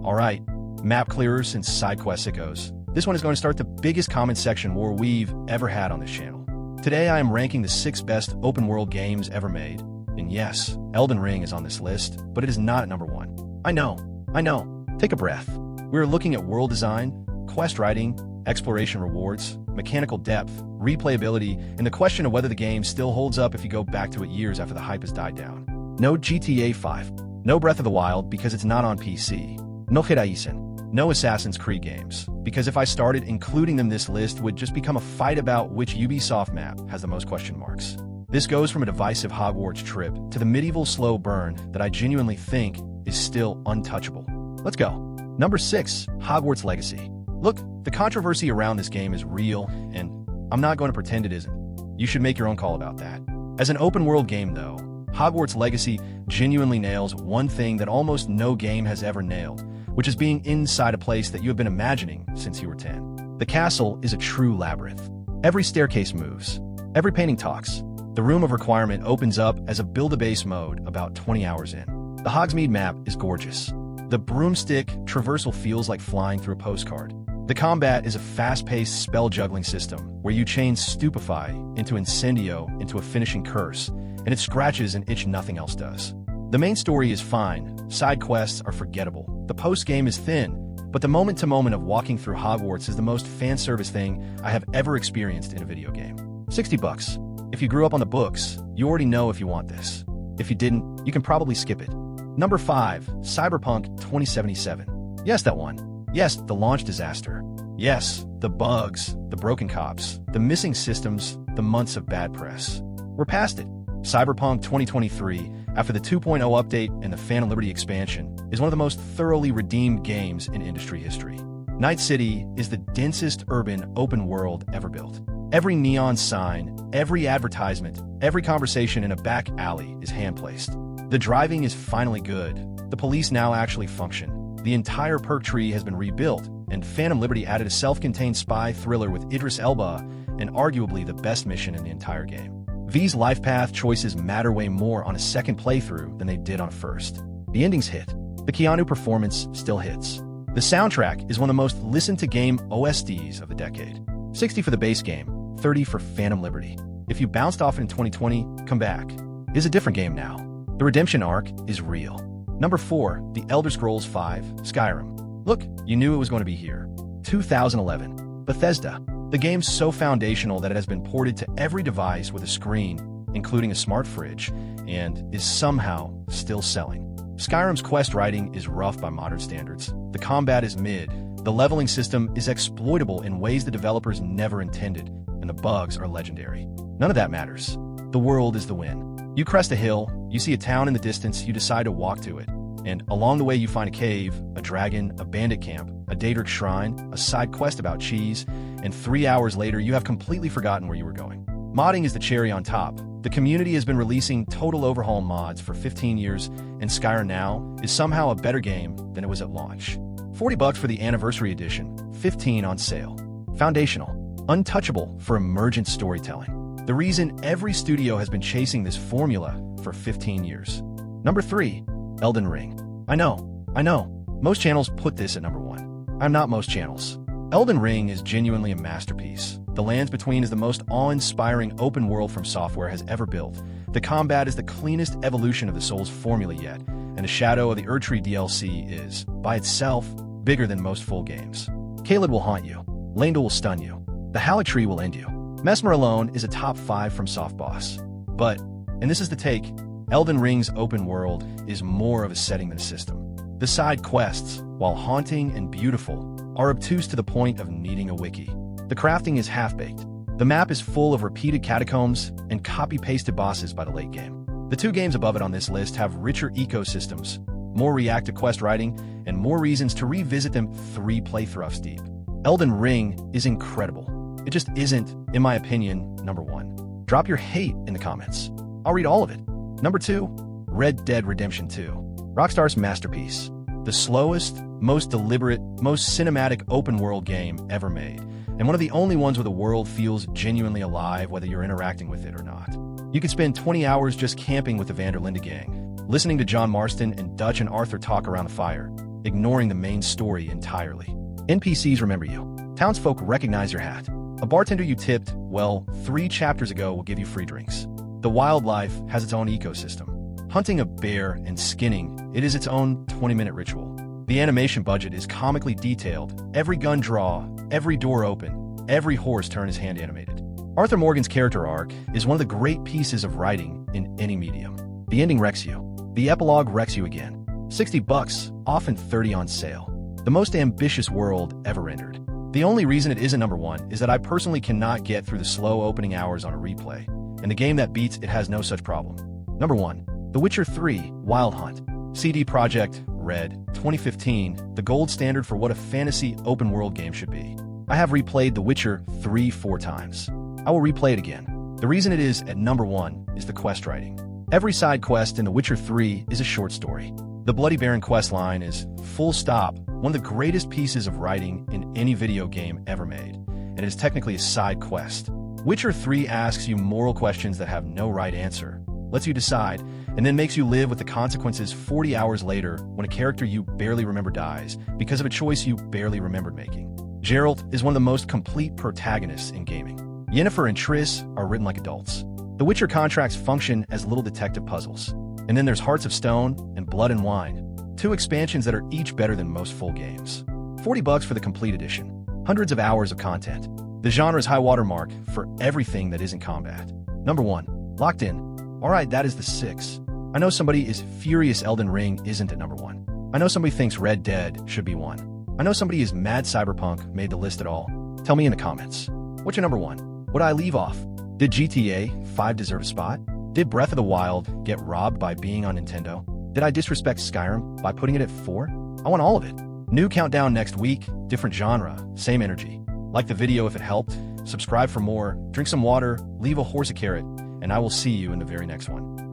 Alright, map clearers and side quest sickos. This one is going to start the biggest comment section war we've ever had on this channel. Today I am ranking the 6 best open world games ever made. And yes, Elden Ring is on this list, but it is not at number 1. I know. Take a breath. We are looking at world design, quest writing, exploration rewards, mechanical depth, replayability, and the question of whether the game still holds up if you go back to it years after the hype has died down. No GTA 5. No Breath of the Wild because it's not on PC. No Horizon. No Assassin's Creed games, because if I started including them this list would just become a fight about which Ubisoft map has the most question marks. This goes from a divisive Hogwarts trip to the medieval slow burn that I genuinely think is still untouchable. Let's go. Number 6, Hogwarts Legacy. Look, the controversy around this game is real, and I'm not going to pretend it isn't. You should make your own call about that. As an open-world game, though, Hogwarts Legacy genuinely nails one thing that almost no game has ever nailed, which is being inside a place that you have been imagining since you were 10. The castle is a true labyrinth. Every staircase moves. Every painting talks. The Room of Requirement opens up as a build-a-base mode about 20 hours in. The Hogsmeade map is gorgeous. The broomstick traversal feels like flying through a postcard. The combat is a fast-paced spell-juggling system where you chain Stupefy into Incendio into a finishing curse, and it scratches an itch nothing else does. The main story is fine, side quests are forgettable, the post-game is thin, but the moment-to-moment of walking through Hogwarts is the most fan-service thing I have ever experienced in a video game. $60. If you grew up on the books, you already know if you want this. If you didn't, you can probably skip it. Number 5, Cyberpunk 2077. Yes, that one. Yes, the launch disaster. Yes, the bugs, the broken cops, the missing systems, the months of bad press. We're past it. Cyberpunk 2023, after the 2.0 update and the Phantom Liberty expansion, is one of the most thoroughly redeemed games in industry history. Night City is the densest urban open world ever built. Every neon sign, every advertisement, every conversation in a back alley is hand-placed. The driving is finally good. The police now actually function. The entire perk tree has been rebuilt, and Phantom Liberty added a self-contained spy thriller with Idris Elba, and arguably the best mission in the entire game. V's life path choices matter way more on a second playthrough than they did on a first. The endings hit. The Keanu performance still hits. The soundtrack is one of the most listened to game OSTs of the decade. 60 for the base game, 30 for Phantom Liberty. If you bounced off it in 2020, come back. It's a different game now. The redemption arc is real. Number 4, The Elder Scrolls V, Skyrim. Look, you knew it was going to be here. 2011. Bethesda. The game's so foundational that it has been ported to every device with a screen, including a smart fridge, and is somehow still selling. Skyrim's quest writing is rough by modern standards. The combat is mid. The leveling system is exploitable in ways the developers never intended, and the bugs are legendary. None of that matters. The world is the win. You crest a hill, you see a town in the distance, you decide to walk to it. And along the way you find a cave, a dragon, a bandit camp, a Daedric shrine, a side quest about cheese, and 3 hours later you have completely forgotten where you were going. Modding is the cherry on top. The community has been releasing total overhaul mods for 15 years, and Skyrim now is somehow a better game than it was at launch. $40 for the Anniversary Edition, 15 on sale. Foundational, untouchable for emergent storytelling. The reason every studio has been chasing this formula for 15 years. Number 3, Elden Ring. I know. Most channels put this at number 1. I'm not most channels. Elden Ring is genuinely a masterpiece. The Lands Between is the most awe-inspiring open world From Software has ever built. The combat is the cleanest evolution of the Souls formula yet, and the Shadow of the Erdtree DLC is, by itself, bigger than most full games. Caelid will haunt you. Leyndell will stun you. The Haligtree will end you. Mesmer alone is a top 5 From Soft boss. But, and this is the take, Elden Ring's open world is more of a setting than a system. The side quests, while haunting and beautiful, are obtuse to the point of needing a wiki. The crafting is half-baked. The map is full of repeated catacombs and copy-pasted bosses by the late game. The 2 games above it on this list have richer ecosystems, more reactive quest writing, and more reasons to revisit them 3 playthroughs deep. Elden Ring is incredible. It just isn't, in my opinion, number 1. Drop your hate in the comments. I'll read all of it. Number 2, Red Dead Redemption 2. Rockstar's masterpiece. The slowest, most deliberate, most cinematic open-world game ever made, and one of the only ones where the world feels genuinely alive whether you're interacting with it or not. You could spend 20 hours just camping with the Van der Linde gang, listening to John Marston and Dutch and Arthur talk around the fire, ignoring the main story entirely. NPCs remember you. Townsfolk recognize your hat. A bartender you tipped, well, 3 chapters ago will give you free drinks. The wildlife has its own ecosystem. Hunting a bear and skinning it is its own 20-minute ritual. The animation budget is comically detailed. Every gun draw, every door open, every horse turn is hand animated. Arthur Morgan's character arc is one of the great pieces of writing in any medium. The ending wrecks you. The epilogue wrecks you again. $60, often $30 on sale. The most ambitious world ever rendered. The only reason it isn't number 1 is that I personally cannot get through the slow opening hours on a replay, and the game that beats it has no such problem. Number 1. The Witcher 3 Wild Hunt. CD Projekt Red, 2015, the gold standard for what a fantasy open-world game should be. I have replayed The Witcher 3 4 times. I will replay it again. The reason it is at number 1 is the quest writing. Every side quest in The Witcher 3 is a short story. The Bloody Baron quest line is, full stop, one of the greatest pieces of writing in any video game ever made, and it is technically a side quest. Witcher 3 asks you moral questions that have no right answer, lets you decide, and then makes you live with the consequences 40 hours later when a character you barely remember dies because of a choice you barely remembered making. Geralt is one of the most complete protagonists in gaming. Yennefer and Triss are written like adults. The Witcher contracts function as little detective puzzles. And then there's Hearts of Stone and Blood and Wine, 2 expansions that are each better than most full games. $40 for the complete edition. Hundreds of hours of content. The genre's high watermark for everything that isn't combat. Number 1. Locked in. Alright, that is the 6. I know somebody is furious Elden Ring isn't at number 1. I know somebody thinks Red Dead should be 1. I know somebody is mad Cyberpunk made the list at all. Tell me in the comments. What's your number 1? What did I leave off? Did GTA 5 deserve a spot? Did Breath of the Wild get robbed by being on Nintendo? Did I disrespect Skyrim by putting it at 4? I want all of it. New countdown next week, different genre, same energy. Like the video if it helped, subscribe for more, drink some water, leave a horse a carrot, and I will see you in the very next one.